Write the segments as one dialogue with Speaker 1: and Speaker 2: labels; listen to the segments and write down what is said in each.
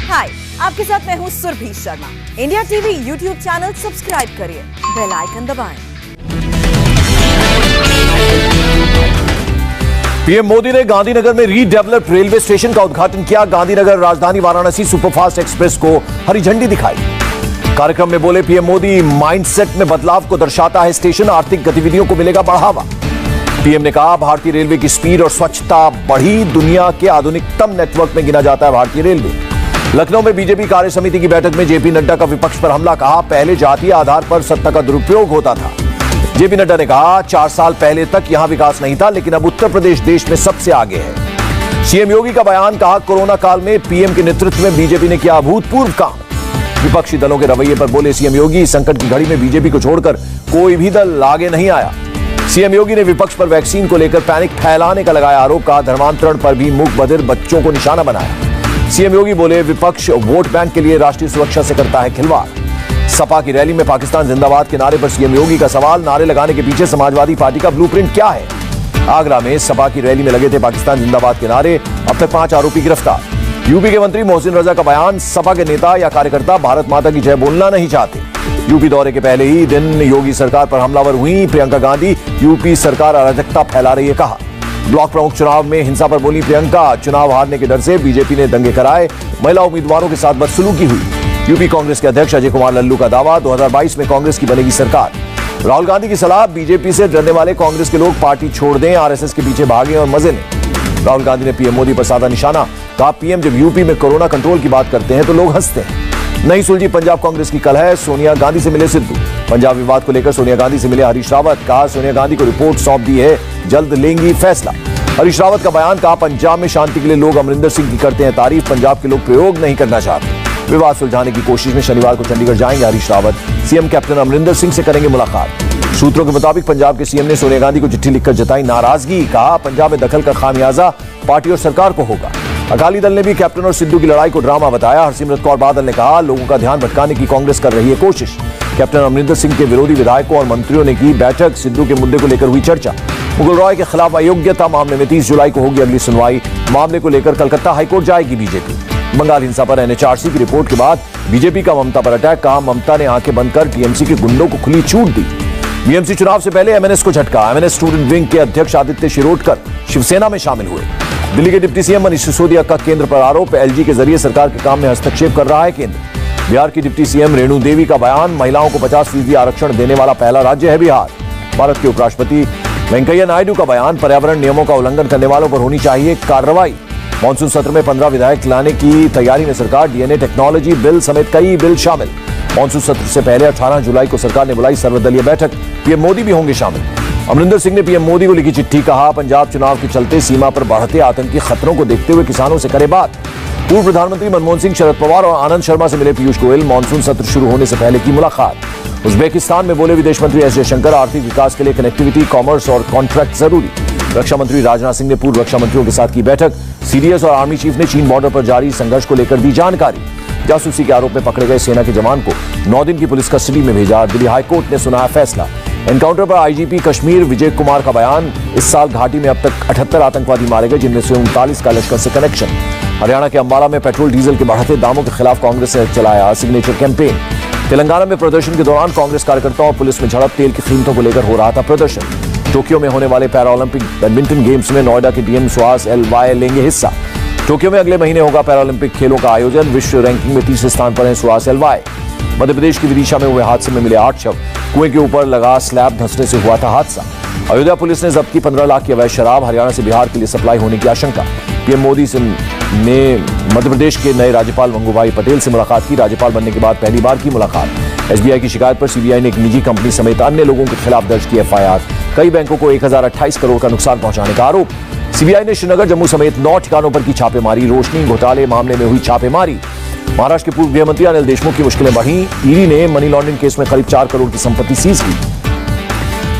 Speaker 1: हाय, आपके साथ मैं हूँ Surabhi Sharma. India TV YouTube channel subscribe करिए, बेल आइकन दबाएं।
Speaker 2: पीएम मोदी ने गांधीनगर में रीडेवलप्ड रेलवे स्टेशन का उद्घाटन किया। गांधीनगर राजधानी वाराणसी सुपरफास्ट एक्सप्रेस को हरी झंडी दिखाई। कार्यक्रम में बोले पीएम मोदी, माइंडसेट में बदलाव को दर्शाता है स्टेशन, आर्थिक गतिविधियों को मिलेगा बढ़ावा। पीएम ने कहा, भारतीय रेलवे की स्पीड और स्वच्छता बढ़ी, दुनिया के आधुनिकतम नेटवर्क में गिना जाता है भारतीय रेलवे। लखनऊ में बीजेपी कार्य समिति की बैठक में जेपी नड्डा का विपक्ष पर हमला। कहा, पहले जातीय आधार पर सत्ता का दुरुपयोग होता था। जेपी नड्डा ने कहा, 4 साल पहले तक यहां विकास नहीं था, लेकिन अब उत्तर प्रदेश देश में सबसे आगे है। सीएम योगी का बयान। कहा, कोरोना काल में पीएम के नेतृत्व में बीजेपी ने किया अभूतपूर्व काम। विपक्षी दलों के रवैये पर बोले सीएम योगी, संकट की घड़ी में बीजेपी को छोड़कर कोई भी दल आगे नहीं आया। सीएम योगी ने विपक्ष पर वैक्सीन को लेकर पैनिक फैलाने का लगाया आरोप। कहा, धर्मांतरण पर भी मूक बधिर बच्चों को निशाना बनाया। सीएम योगी बोले, विपक्ष वोट बैंक के लिए राष्ट्रीय सुरक्षा से करता है खिलवाड़। सपा की रैली में पाकिस्तान जिंदाबाद के नारे पर सीएम योगी का सवाल। नारे लगाने के पीछे समाजवादी पार्टी का ब्लूप्रिंट क्या है? आगरा में सपा की रैली में लगे थे पाकिस्तान जिंदाबाद के नारे। अब तक 5 आरोपी गिरफ्तार। यूपी के मंत्री मोहसिन रजा का बयान। सपा के नेता या कार्यकर्ता भारत माता की जय बोलना नहीं चाहते। यूपी दौरे के पहले ही दिन योगी सरकार पर हमलावर हुई प्रियंका गांधी। यूपी सरकार अराजकता फैला रही है, कहा। ब्लॉक प्रमुख चुनाव में हिंसा पर बोली प्रियंका, चुनाव हारने के डर से बीजेपी ने दंगे कराए, महिला उम्मीदवारों के साथ बदसलूकी हुई। यूपी कांग्रेस के अध्यक्ष अजय कुमार लल्लू का दावा, 2022 में कांग्रेस की बनेगी सरकार। राहुल गांधी की सलाह, बीजेपी से डरने वाले कांग्रेस के लोग पार्टी छोड़ दें, आरएसएस के पीछे भागें और मजे लें। राहुल गांधी ने पीएम मोदी पर साधा निशाना। कहा, पीएम जब यूपी में कोरोना कंट्रोल की बात करते हैं तो लोग हंसते हैं। नहीं सुलझी पंजाब कांग्रेस की कलह। सोनिया गांधी से मिले सिद्धू। पंजाब विवाद को लेकर सोनिया गांधी से मिले हरीश रावत। कहा, सोनिया गांधी को रिपोर्ट सौंप दी है, जल्द लेंगी फैसला। हरीश रावत का बयान। कहा, पंजाब में शांति के लिए लोग अमरिंदर सिंह की करते हैं तारीफ, पंजाब के लोग प्रयोग नहीं करना चाहते। विवाद सुलझाने की कोशिश में शनिवार को चंडीगढ़ जाएंगे हरीश रावत। सीएम कैप्टन अमरिंदर सिंह से करेंगे मुलाकात। सूत्रों के मुताबिक पंजाब के सीएम ने सोनिया गांधी को चिट्ठी लिखकर जताई नाराजगी। कहा, पंजाब में दखल का खामियाजा पार्टी और सरकार को होगा। अकाली दल ने भी कैप्टन और सिद्धू की लड़ाई को ड्रामा बताया। हरसिमरत कौर बादल ने कहा, लोगों का ध्यान भटकाने की कांग्रेस कर रही है कोशिश। कैप्टन अमरिंदर सिंह के विरोधी विधायकों और मंत्रियों ने की बैठक। सिद्धू के मुद्दे को लेकर हुई चर्चा। मुकुल रॉय के खिलाफ अयोग्यता मामले में 30 जुलाई को होगी अगली सुनवाई। मामले को लेकर कलकत्ता हाईकोर्ट जाएगी बीजेपी। बंगाल हिंसा पर एनएचआरसी की रिपोर्ट के बाद बीजेपी का ममता पर अटैक। कहा, ममता ने आंखें बंद कर टीएमसी के गुंडों को खुली छूट दी। बीएमसी चुनाव से पहले एमएनएस को झटका। एमएनएस स्टूडेंट विंग के अध्यक्ष आदित्य शिरोडकर शिवसेना में शामिल हुए। दिल्ली के डिप्टी सीएम मनीष सिसोदिया का केंद्र पर आरोप। एलजी के जरिए सरकार के काम में हस्तक्षेप कर रहा है केंद्र। बिहार की डिप्टी सीएम रेणु देवी का बयान। महिलाओं को 50% आरक्षण देने वाला पहला राज्य है बिहार। भारत के उपराष्ट्रपति वेंकैया नायडू का बयान। पर्यावरण नियमों का उल्लंघन करने वालों पर होनी चाहिए कार्रवाई। मॉनसून सत्र में 15 विधायक लाने की तैयारी में सरकार। डीएनए टेक्नोलॉजी बिल समेत कई बिल शामिल। मॉनसून सत्र से पहले 18 जुलाई को सरकार ने बुलाई सर्वदलीय बैठक। पीएम मोदी भी होंगे शामिल। अमरिंदर सिंह ने पीएम मोदी को लिखी चिट्ठी। कहा, पंजाब चुनाव के चलते सीमा पर बढ़ते आतंकी खतरों को देखते हुए किसानों से करे बात। पूर्व प्रधानमंत्री मनमोहन सिंह, शरद पवार और आनंद शर्मा से मिले पीयूष गोयल। मॉनसून सत्र शुरू होने से पहले की मुलाकात। उज्बेकिस्तान में बोले विदेश मंत्री एस जयशंकर, आर्थिक विकास के लिए कनेक्टिविटी, कॉमर्स और कॉन्ट्रैक्ट जरूरी। रक्षा मंत्री राजनाथ सिंह ने पूर्व रक्षा मंत्रियों के साथ की बैठक। सीडीएस और आर्मी चीफ ने चीन बॉर्डर पर जारी संघर्ष को लेकर दी जानकारी। जासूसी के आरोप में पकड़े गए सेना के जवान को 9 दिन की पुलिस कस्टडी में भेजा। दिल्ली हाईकोर्ट ने सुनाया फैसला। एनकाउंटर पर आईजीपी कश्मीर विजय कुमार का बयान। इस साल घाटी में अब तक 78 आतंकवादी मारे गए, जिनमें से 39 का लश्कर से कनेक्शन। हरियाणा के अंबाला में पेट्रोल डीजल के बढ़ते दामों के खिलाफ कांग्रेस ने चलाया सिग्नेचर कैंपेन। तेलंगाना में प्रदर्शन के दौरान कांग्रेस कार्यकर्ताओं और पुलिस में झड़प। तेल की कीमतों को लेकर हो रहा था प्रदर्शन। टोक्यो में होने वाले पैरालंपिक बैडमिंटन गेम्स में नोएडा के डीएम सुहास एलवाई लेंगे हिस्सा। टोक्यो में अगले महीने होगा पैरालंपिक खेलों का आयोजन। विश्व रैंकिंग में 30 स्थान पर हैं सुहास एलवाई। मध्य प्रदेश की विदिशा में हुए हादसे में मिले 8 शव। कुएं के ऊपर लगा स्लैब धंसने से हुआ था हादसा। अयोध्या पुलिस ने जब्त की 15 लाख की अवैध शराब। हरियाणा से बिहार के लिए सप्लाई होने की आशंका। पीएम मोदी ने मध्य प्रदेश के नए राज्यपाल मंगूभाई पटेल से मुलाकात की। राज्यपाल बनने के बाद पहली बार की मुलाकात। एसबीआई की शिकायत पर सीबीआई ने एक निजी कंपनी समेत अन्य लोगों के खिलाफ दर्ज की एफआईआर। कई बैंकों को 1028 करोड़ का नुकसान पहुंचाने का आरोप। सीबीआई ने श्रीनगर, जम्मू समेत 9 ठिकानों पर की छापेमारी। रोशनी घोटाले मामले में हुई छापेमारी। महाराष्ट्र के पूर्व गृह मंत्री अनिल देशमुख की मुश्किलें बढ़ी। ईडी ने मनी लॉन्ड्रिंग केस में करीब 4 करोड़ की संपत्ति सीज की।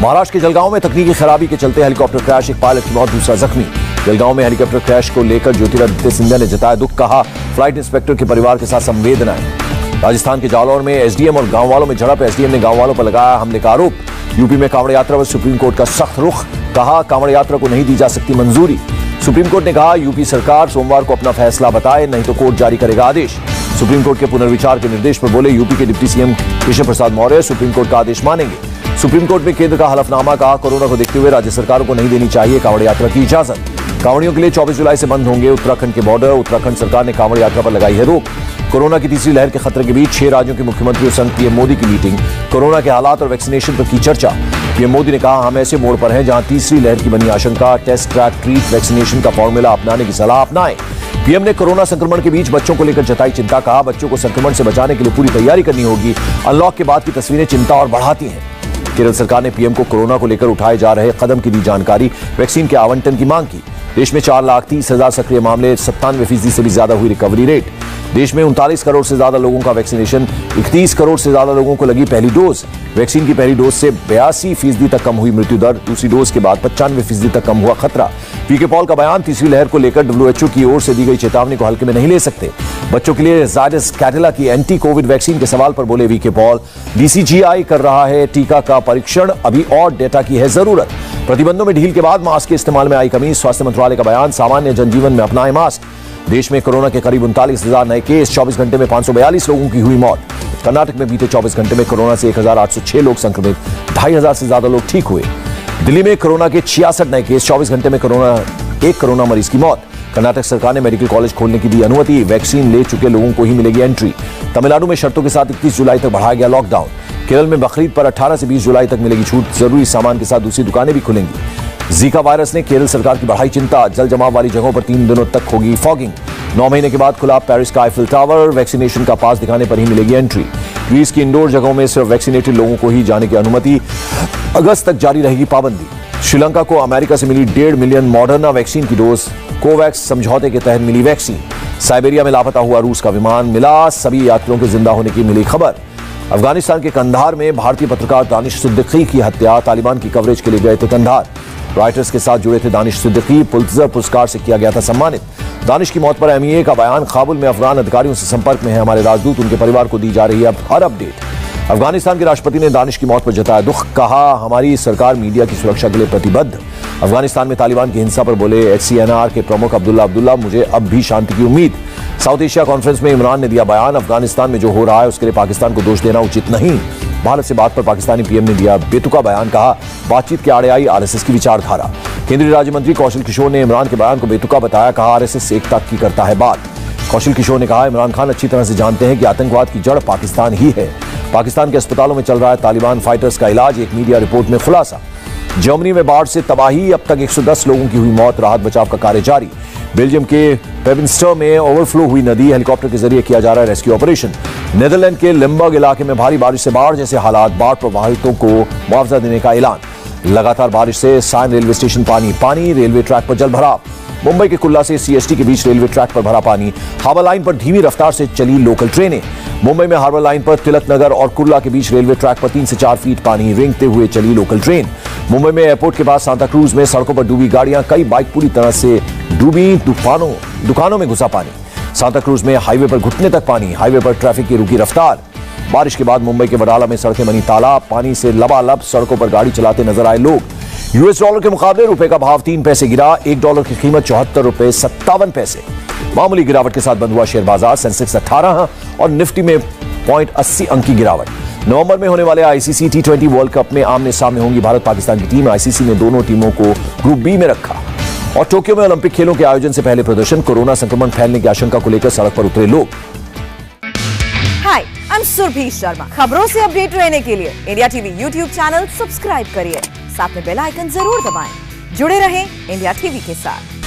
Speaker 2: महाराष्ट्र के जलगांव में तकनीकी खराबी के चलते हेलीकॉप्टर क्रैश, एक पायलट की मौत, दूसरा जख्मी। जलगांव में हेलीकॉप्टर क्रैश को लेकर ज्योतिरादित्य सिंधिया ने जताया दुख। कहा, फ्लाइट इंस्पेक्टर के परिवार के साथ संवेदनाएं। राजस्थान के जालौर में एसडीएम और गांव वालों में झड़प। एसडीएम ने गांव वालों पर लगाया हमले का आरोप। यूपी में कांवड़ यात्रा पर सुप्रीम कोर्ट का सख्त रुख। कहा, कांवड़ यात्रा को नहीं दी जा सकती मंजूरी। सुप्रीम कोर्ट ने कहा, यूपी सरकार सोमवार को अपना फैसला बताए, नहीं तो कोर्ट जारी करेगा आदेश। सुप्रीम कोर्ट के पुनर्विचार के निर्देश पर बोले यूपी के deputy CM Keshav Prasad Maurya, supreme court का आदेश मानेंगे। सुप्रीम कोर्ट में केंद्र का हलफनामा, कहा कोरोना को देखते हुए राज्य सरकारों को नहीं देनी चाहिए कांवड़ यात्रा की इजाजत। कांवड़ियों के लिए 24 जुलाई से बंद होंगे उत्तराखंड के बॉर्डर। उत्तराखंड सरकार ने कांवड़ यात्रा पर लगाई है रोक। कोरोना की तीसरी लहर के खतरे के बीच 6 राज्यों के मुख्यमंत्रियों संग पीएम मोदी की मीटिंग। कोरोना के हालात और वैक्सीनेशन पर की चर्चा। पीएम मोदी ने कहा हम ऐसे मोड़ पर हैं जहां तीसरी लहर की बनी आशंका। टेस्ट, ट्रैक, ट्रीट, वैक्सीनेशन का फॉर्मूला अपनाने की सलाह अपनाएं। पीएम ने कोरोना संक्रमण के बीच बच्चों को लेकर जताई चिंता, कहा बच्चों को संक्रमण से बचाने के लिए पूरी तैयारी करनी होगी। अनलॉक के बाद की तस्वीरें चिंता और बढ़ाती हैं। केरल सरकार ने पीएम को कोरोना को लेकर उठाए जा रहे कदम की दी जानकारी। वैक्सीन के आवंटन की मांग की। देश में 4,30,000 सक्रिय मामले, 97% से भी ज्यादा हुई रिकवरी रेट। देश में 39 करोड़ से ज्यादा लोगों का वैक्सीनेशन, 31 करोड़ से ज्यादा लोगों को लगी पहली डोज। वैक्सीन की पहली डोज से 82% तक कम हुई मृत्यु दर। दूसरी डोज के बाद 95% तक कम हुआ खतरा। वीके पॉल का बयान, तीसरी लहर को लेकर WHO की ओर से दी गई चेतावनी को हल्के में नहीं ले सकते। बच्चों के लिए जायडस कैडिला की एंटी कोविड वैक्सीन के सवाल पर बोले वीके पॉल, DCGI कर रहा है टीका का परीक्षण, अभी और डेटा की है जरूरत। प्रतिबंधों में ढील के बाद मास्क के इस्तेमाल में आई कमी। स्वास्थ्य मंत्रालय का बयान, सामान्य जनजीवन में अपनाएं मास्क। देश में कोरोना के करीब 39,000 नए केस, 24 घंटे में 542 लोगों की हुई मौत। कर्नाटक में बीते 24 घंटे में कोरोना से 1,806 लोग संक्रमित, 2,500 से ज्यादा लोग ठीक हुए। दिल्ली में कोरोना के 66 नए केस, 24 घंटे में एक कोरोना मरीज की मौत। कर्नाटक सरकार ने मेडिकल कॉलेज खोलने की दी अनुमति। वैक्सीन ले चुके लोगों को ही मिलेगी एंट्री। तमिलनाडु में शर्तों के साथ 31 जुलाई तक बढ़ाया गया लॉकडाउन। केरल में बकरीद पर 18 से 20 जुलाई तक मिलेगी छूट। जरूरी सामान के साथ दूसरी दुकानें भी खुलेंगी। जीका वायरस ने केरल सरकार की बढ़ाई चिंता। जल जमाव वाली जगहों पर 3 दिनों तक होगी फॉगिंग। 9 महीने के बाद खुला पेरिस का आईफिल टावर। वैक्सीनेशन का पास दिखाने पर ही मिलेगी एंट्री। ग्रीस की इंडोर जगहों में सिर्फ वैक्सीनेटेड लोगों को ही जाने की अनुमति। अगस्त तक जारी रहेगी पाबंदी। श्रीलंका को अमेरिका से मिली 1.5 मिलियन मॉडर्ना वैक्सीन की डोज। कोवैक्स समझौते के तहत मिली वैक्सीन। साइबेरिया में लापता हुआ रूस का विमान मिला, सभी यात्रियों के जिंदा होने की मिली खबर। अफगानिस्तान के कंधार में भारतीय पत्रकार दानिश सिद्दीकी की हत्या। तालिबान की कवरेज के लिए गए थे कंधार। रॉयटर्स के साथ जुड़े थे दानिश सिद्दीकी, पुलित्जर पुरस्कार से किया गया था सम्मानित। दानिश की मौत पर MEA का बयान, काबुल में अफगान अधिकारियों से संपर्क में है हमारे राजदूत, उनके परिवार को दी जा रही है अब हर अपडेट। अफगानिस्तान के राष्ट्रपति ने दानिश की मौत पर जताया दुख, कहा हमारी सरकार मीडिया की सुरक्षा के लिए प्रतिबद्ध। अफगानिस्तान में तालिबान की हिंसा पर बोले HCNR के प्रमुख अब्दुल्ला, मुझे अब भी शांति की उम्मीद। साउथ एशिया कॉन्फ्रेंस में इमरान ने दिया बयान, अफगानिस्तान में जो हो रहा है उसके लिए पाकिस्तान को दोष देना उचित नहीं। भारत से बात पर पाकिस्तानी PM ने दिया बेतुका बयान, कहा बातचीत के आड़े आई RSS की विचारधारा। केंद्रीय राज्य मंत्री कौशल किशोर ने इमरान के बयान को बेतुका बताया, कहा RSS एकता की करता है बात। कौशल किशोर ने कहा इमरान खान अच्छी तरह से जानते हैं कि आतंकवाद की जड़ पाकिस्तान ही है। पाकिस्तान के अस्पतालों में चल रहा है तालिबान फाइटर्स का इलाज, एक मीडिया रिपोर्ट में खुलासा। जर्मनी में बाढ़ से तबाही, अब तक 110 लोगों की हुई मौत, राहत बचाव का कार्य जारी। बेल्जियम के पेविंस्टर में ओवरफ्लो हुई नदी, हेलीकॉप्टर के जरिए किया जा रहा है रेस्क्यू ऑपरेशन। नेदरलैंड के लिम्बर्ग इलाके में भारी बारिश से बाढ़ जैसे हालात, बाढ़ प्रभावितों को मुआवजा देने का ऐलान। लगातार बारिश से सायन रेलवे स्टेशन पानी, रेलवे ट्रैक पर जल भराव। मुंबई के कुल्ला से CST के बीच रेलवे ट्रैक पर भरा पानी। हार्बर लाइन पर धीमी रफ्तार से चली लोकल ट्रेनें। मुंबई में हार्बर लाइन पर तिलक नगर और कुर्ला के बीच रेलवे ट्रैक पर 3 से 4 फीट पानी, रेंगते हुए चली लोकल ट्रेन। मुंबई में एयरपोर्ट के पास सांता क्रूज में सड़कों पर डूबी गाड़ियां, कई बाइक पूरी तरह से डूबी। दुकानों में घुसा पानी। सांता क्रूज में हाईवे पर घुटने तक पानी, हाईवे पर ट्रैफिक की रुकी रफ्तार। बारिश के बाद मुंबई के वडाला में सड़कें बनी तालाब, पानी से लबालब सड़कों पर गाड़ी चलाते नजर आए लोग। US डॉलर के मुकाबले रुपए का भाव 3 पैसे गिरा, $1 की कीमत 74 रुपए 57 पैसे। मामूली गिरावट के साथ बंद हुआ शेयर बाजार, सेंसेक्स 18 और निफ्टी में 0.80 अंक की गिरावट। नवंबर में होने वाले ICC T20 वर्ल्ड कप में आमने सामने होंगी भारत पाकिस्तान की टीम। ICC ने दोनों टीमों को ग्रुप B में रखा। और टोक्यो में ओलंपिक खेलों के आयोजन से पहले प्रदर्शन, कोरोना संक्रमण फैलने की आशंका को लेकर सड़क पर उतरे लोग।
Speaker 1: हाय, आई एम सुरभि शर्मा। खबरों से अपडेट रहने के लिए India TV YouTube channel subscribe करिए, साथ में बेल आइकन जरूर दबाएं। जुड़े रहें इंडिया टीवी के साथ।